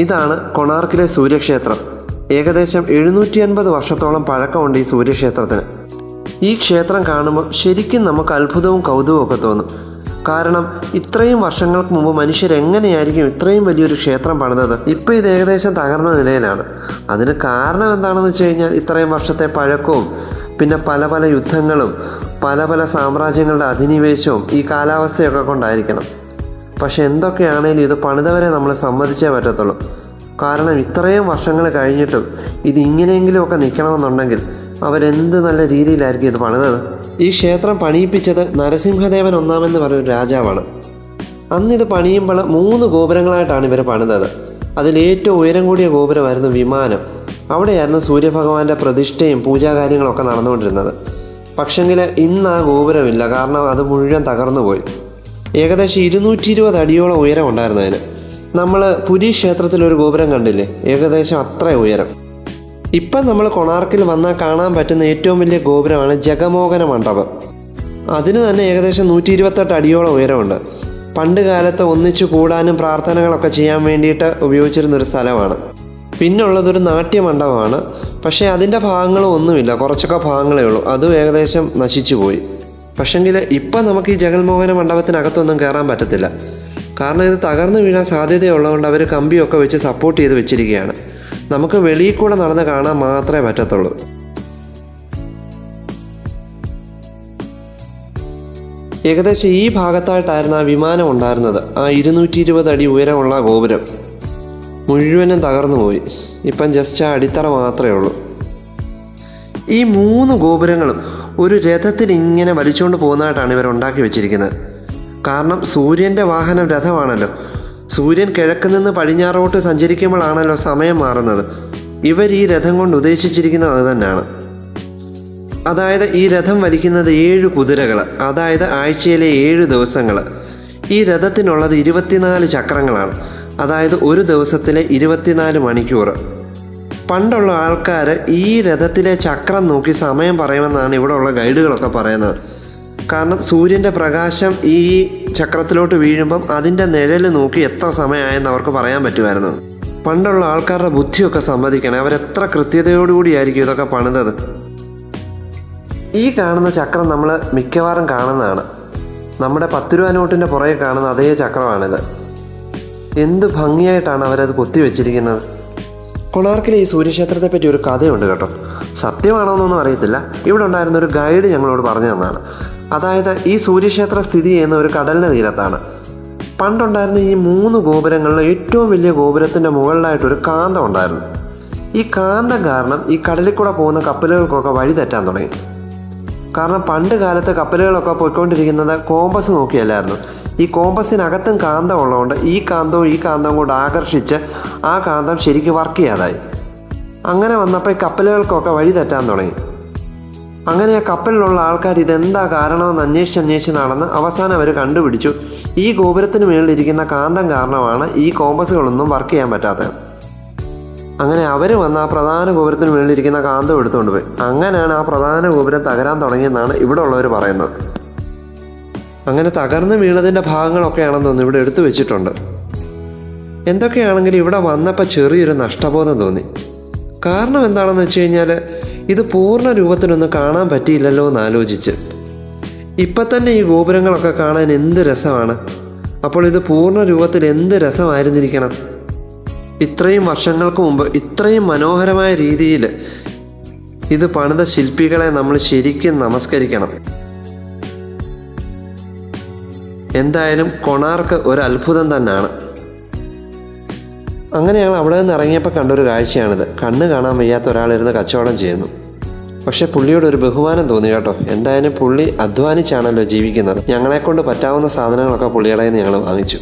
ഇതാണ് കൊണാർക്കിലെ സൂര്യക്ഷേത്രം. ഏകദേശം 750 വർഷത്തോളം പഴക്കമുണ്ട് ഈ സൂര്യക്ഷേത്രത്തിന്. ഈ ക്ഷേത്രം കാണുമ്പോൾ ശരിക്കും നമുക്ക് അത്ഭുതവും കൗതുകവും ഒക്കെ തോന്നും. കാരണം ഇത്രയും വർഷങ്ങൾക്ക് മുമ്പ് മനുഷ്യരെങ്ങനെയായിരിക്കും ഇത്രയും വലിയൊരു ക്ഷേത്രം പണിതത്? ഇപ്പോൾ ഇത് ഏകദേശം തകർന്ന നിലയിലാണ്. അതിന് കാരണം എന്താണെന്ന് വെച്ച് കഴിഞ്ഞാൽ ഇത്രയും വർഷത്തെ പഴക്കവും പിന്നെ പല പല യുദ്ധങ്ങളും പല പല സാമ്രാജ്യങ്ങളുടെ അധിനിവേശവും ഈ കാലാവസ്ഥയൊക്കെ കൊണ്ടായിരിക്കണം. പക്ഷെ എന്തൊക്കെയാണേലും ഇത് പണിതവരെ നമ്മൾ സമ്മതിച്ചേ പറ്റത്തുള്ളൂ. കാരണം ഇത്രയും വർഷങ്ങൾ കഴിഞ്ഞിട്ടും ഇത് ഇങ്ങനെയെങ്കിലുമൊക്കെ നിൽക്കണമെന്നുണ്ടെങ്കിൽ അവരെന്ത് നല്ല രീതിയിലായിരിക്കും ഇത് പണിതത്. ഈ ക്ഷേത്രം പണിയിപ്പിച്ചത് നരസിംഹദേവൻ ഒന്നാമെന്ന് പറയുന്ന രാജാവാണ്. അന്നിത് പണിയുമ്പോൾ 3 ഗോപുരങ്ങളായിട്ടാണ് ഇവർ പണിതത്. അതിലേറ്റവും ഉയരം കൂടിയ ഗോപുരമായിരുന്നു വിമാനം. അവിടെയായിരുന്നു സൂര്യഭഗവാന്റെ പ്രതിഷ്ഠയും പൂജാകാര്യങ്ങളൊക്കെ നടന്നുകൊണ്ടിരുന്നത്. പക്ഷെങ്കിൽ ഇന്ന് ആ ഗോപുരമില്ല. കാരണം അത് മുഴുവൻ തകർന്നുപോയി. ഏകദേശം 220 അടിയോളം ഉയരം ഉണ്ടായിരുന്നതിന്. നമ്മൾ പുരി ക്ഷേത്രത്തിലൊരു ഗോപുരം കണ്ടില്ലേ, ഏകദേശം അത്ര ഉയരം. ഇപ്പം നമ്മൾ കൊണാർക്കിൽ വന്നാൽ കാണാൻ പറ്റുന്ന ഏറ്റവും വലിയ ഗോപുരമാണ് ജഗമോഹന മണ്ഡപം. അതിന് തന്നെ ഏകദേശം 128 അടിയോളം ഉയരമുണ്ട്. പണ്ട് കാലത്ത് ഒന്നിച്ചു കൂടാനും പ്രാർത്ഥനകളൊക്കെ ചെയ്യാൻ വേണ്ടിയിട്ട് ഉപയോഗിച്ചിരുന്നൊരു സ്ഥലമാണ്. പിന്നുള്ളതൊരു നാട്യമണ്ഡപമാണ്. പക്ഷേ അതിൻ്റെ ഭാഗങ്ങളും ഒന്നുമില്ല, കുറച്ചൊക്കെ ഭാഗങ്ങളേ ഉള്ളൂ. അതും ഏകദേശം നശിച്ചു പോയി. പക്ഷെങ്കിൽ ഇപ്പം നമുക്ക് ഈ ജഗൽമോഹന മണ്ഡപത്തിനകത്തൊന്നും കയറാൻ പറ്റത്തില്ല. കാരണം ഇത് തകർന്നു വീഴാൻ സാധ്യതയുള്ളതുകൊണ്ട് അവർ കമ്പിയൊക്കെ വെച്ച് സപ്പോർട്ട് ചെയ്ത് വെച്ചിരിക്കുകയാണ്. നമുക്ക് വെളിയിൽ കൂടെ നടന്ന് കാണാൻ മാത്രമേ പറ്റത്തുള്ളൂ. ഏകദേശം ഈ ഭാഗത്തായിട്ടായിരുന്നു ആ വിമാനം ഉണ്ടായിരുന്നത്. ആ 220 അടി ഉയരമുള്ള ഗോപുരം മുഴുവനും തകർന്നു പോയി. ഇപ്പം ജസ്റ്റ് ആ അടിത്തറ മാത്രമേ ഉള്ളൂ. ഈ 3 ഗോപുരങ്ങളും ഒരു രഥത്തിൽ ഇങ്ങനെ വലിച്ചുകൊണ്ട് പോകുന്നതായിട്ടാണ് ഇവർ ഉണ്ടാക്കി വെച്ചിരിക്കുന്നത്. കാരണം സൂര്യൻ്റെ വാഹനം രഥമാണല്ലോ. സൂര്യൻ കിഴക്ക് നിന്ന് പടിഞ്ഞാറോട്ട് സഞ്ചരിക്കുമ്പോഴാണല്ലോ സമയം മാറുന്നത്. ഇവർ ഈ രഥം കൊണ്ട് ഉദ്ദേശിച്ചിരിക്കുന്നത് അത് തന്നെയാണ്. അതായത് ഈ രഥം വലിക്കുന്നത് 7 കുതിരകൾ, അതായത് ആഴ്ചയിലെ 7 ദിവസങ്ങൾ. ഈ രഥത്തിനുള്ളത് 24 ചക്രങ്ങളാണ്. അതായത് ഒരു ദിവസത്തിലെ 24 മണിക്കൂർ. പണ്ടുള്ള ആൾക്കാർ ഈ രഥത്തിലെ ചക്രം നോക്കി സമയം പറയുമെന്നാണ് ഇവിടെ ഉള്ള ഗൈഡുകളൊക്കെ പറയുന്നത്. കാരണം സൂര്യൻ്റെ പ്രകാശം ഈ ചക്രത്തിലോട്ട് വീഴുമ്പം അതിൻ്റെ നിഴൽ നോക്കി എത്ര സമയമായെന്ന് അവർക്ക് പറയാൻ പറ്റുമായിരുന്നു. പണ്ടുള്ള ആൾക്കാരുടെ ബുദ്ധിയൊക്കെ സമ്മതിക്കണേ, അവരെത്ര കൃത്യതയോടുകൂടിയായിരിക്കും ഇതൊക്കെ പണിതത്. ഈ കാണുന്ന ചക്രം നമ്മൾ മിക്കവാറും കാണുന്നതാണ്. നമ്മുടെ 10 രൂപ നോട്ടിൻ്റെ പുറകെ കാണുന്ന അതേ ചക്രമാണിത്. എന്ത് ഭംഗിയായിട്ടാണ് അവരത് കൊത്തിവെച്ചിരിക്കുന്നത്. കൊണാർക്കിലെ ഈ സൂര്യക്ഷേത്രത്തെ പറ്റി ഒരു കഥയുണ്ട് കേട്ടോ. സത്യമാണോന്നൊന്നും അറിയത്തില്ല. ഇവിടെ ഉണ്ടായിരുന്ന ഒരു ഗൈഡ് ഞങ്ങളോട് പറഞ്ഞു തന്നതാണ്. അതായത് ഈ സൂര്യക്ഷേത്രം സ്ഥിതി ചെയ്യുന്ന ഒരു കടലിൻ്റെ തീരത്താണ്. പണ്ടുണ്ടായിരുന്ന ഈ 3 ഗോപുരങ്ങളിൽ ഏറ്റവും വലിയ ഗോപുരത്തിൻ്റെ മുകളിലായിട്ടൊരു കാന്തം ഉണ്ടായിരുന്നു. ഈ കാന്തം കാരണം ഈ കടലിൽ കൂടെ പോകുന്ന കപ്പലുകൾക്കൊക്കെ വഴി തെറ്റാൻ തുടങ്ങി. കാരണം പണ്ട് കാലത്ത് കപ്പലുകളൊക്കെ പോയിക്കൊണ്ടിരിക്കുന്നത് കോമ്പസ് നോക്കിയല്ലായിരുന്നു. ഈ കോമ്പസിനകത്തും കാന്തം ഉള്ളതുകൊണ്ട് ഈ കാന്തവും കൊണ്ട് ആകർഷിച്ച് ആ കാന്തം ശരിക്കും വർക്ക് ചെയ്യാതായി. അങ്ങനെ വന്നപ്പോൾ ഈ കപ്പലുകൾക്കൊക്കെ വഴി തെറ്റാൻ തുടങ്ങി. അങ്ങനെ ആ കപ്പലിലുള്ള ആൾക്കാർ ഇതെന്താ കാരണമെന്ന് അന്വേഷിച്ച് നടന്ന് അവസാനം അവർ കണ്ടുപിടിച്ചു, ഈ ഗോപുരത്തിന് മുകളിലിരിക്കുന്ന കാന്തം കാരണമാണ് ഈ കോമ്പസുകളൊന്നും വർക്ക് ചെയ്യാൻ പറ്റാത്തത്. അങ്ങനെ അവർ വന്ന് ആ പ്രധാന ഗോപുരത്തിന് മുകളിലിരിക്കുന്ന കാന്തം എടുത്തുകൊണ്ട് പോയി. അങ്ങനെയാണ് ആ പ്രധാന ഗോപുരം തകരാൻ തുടങ്ങിയെന്നാണ് ഇവിടെ ഉള്ളവർ പറയുന്നത്. അങ്ങനെ തകർന്ന് വീണതിൻ്റെ ഭാഗങ്ങളൊക്കെയാണെന്ന് തോന്നുന്നു ഇവിടെ എടുത്തു വെച്ചിട്ടുണ്ട്. എന്തൊക്കെയാണെങ്കിലും ഇവിടെ വന്നപ്പോൾ ചെറിയൊരു നഷ്ടബോധം തോന്നി. കാരണം എന്താണെന്ന് വെച്ച് കഴിഞ്ഞാൽ ഇത് പൂർണ്ണ രൂപത്തിലൊന്നും കാണാൻ പറ്റിയില്ലല്ലോ എന്ന് ആലോചിച്ച്. ഇപ്പം തന്നെ ഈ ഗോപുരങ്ങളൊക്കെ കാണാൻ എന്ത് രസമാണ്. അപ്പോൾ ഇത് പൂർണ്ണ രൂപത്തിൽ എന്ത് രസമായിരുന്നിരിക്കണം. ഇത്രയും വർഷങ്ങൾക്ക് മുമ്പ് ഇത്രയും മനോഹരമായ രീതിയിൽ ഇത് പണിത ശില്പികളെ നമ്മൾ ശരിക്കും നമസ്കരിക്കണം. എന്തായാലും കൊണാർക്ക് ഒരു അത്ഭുതം തന്നെയാണ്. അങ്ങനെയാണ് അവിടെ നിന്ന് ഇറങ്ങിയപ്പോൾ കണ്ടൊരു കാഴ്ചയാണിത്. കണ്ണ് കാണാൻ വയ്യാത്ത ഒരാളിരുന്ന് കച്ചവടം ചെയ്യുന്നു. പക്ഷെ പുള്ളിയോട് ഒരു ബഹുമാനം തോന്നി കേട്ടോ. എന്തായാലും പുള്ളി അധ്വാനിച്ചാണല്ലോ ജീവിക്കുന്നത്. ഞങ്ങളെക്കൊണ്ട് പറ്റാവുന്ന സാധനങ്ങളൊക്കെ പുള്ളിയുടെ നിന്ന് ഞങ്ങൾ വാങ്ങിച്ചു.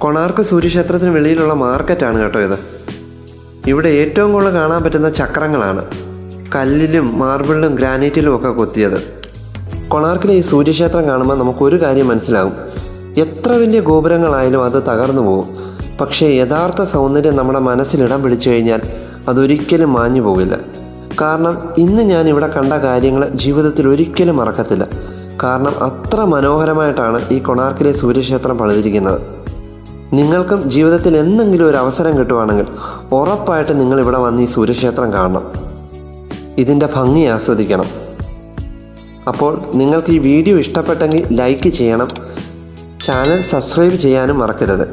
കൊണാർക്ക് സൂര്യക്ഷേത്രത്തിന് വെളിയിലുള്ള മാർക്കറ്റാണ് കേട്ടോ ഇത്. ഇവിടെ ഏറ്റവും കൂടുതൽ കാണാൻ പറ്റുന്ന ചക്രങ്ങളാണ്. കല്ലിലും മാർബിളിലും ഗ്രാനൈറ്റിലും ഒക്കെ കൊത്തിയത്. കൊണാർക്കിലെ ഈ സൂര്യക്ഷേത്രം കാണുമ്പോൾ നമുക്കൊരു കാര്യം മനസ്സിലാകും. എത്ര വലിയ ഗോപുരങ്ങളായാലും അത് തകർന്നു പോകും. പക്ഷേ യഥാർത്ഥ സൗന്ദര്യം നമ്മുടെ മനസ്സിലിടം പിടിച്ചു കഴിഞ്ഞാൽ അതൊരിക്കലും മാഞ്ഞു പോകില്ല. കാരണം ഇന്ന് ഞാൻ ഇവിടെ കണ്ട കാര്യങ്ങൾ ജീവിതത്തിൽ ഒരിക്കലും മറക്കത്തില്ല. കാരണം അത്ര മനോഹരമായിട്ടാണ് ഈ കൊണാർക്കിലെ സൂര്യക്ഷേത്രം പണിതിരിക്കുന്നത്. നിങ്ങൾക്കും ജീവിതത്തിൽ എന്തെങ്കിലും ഒരു അവസരം കിട്ടുവാണെങ്കിൽ ഉറപ്പായിട്ട് നിങ്ങൾ ഇവിടെ വന്ന് ഈ സൂര്യക്ഷേത്രം കാണണം, ഇതിൻ്റെ ഭംഗി ആസ്വദിക്കണം. അപ്പോൾ നിങ്ങൾക്ക് ഈ വീഡിയോ ഇഷ്ടപ്പെട്ടെങ്കിൽ ലൈക്ക് ചെയ്യണം, ചാനൽ സബ്സ്ക്രൈബ് ചെയ്യാനും മറക്കരുത്.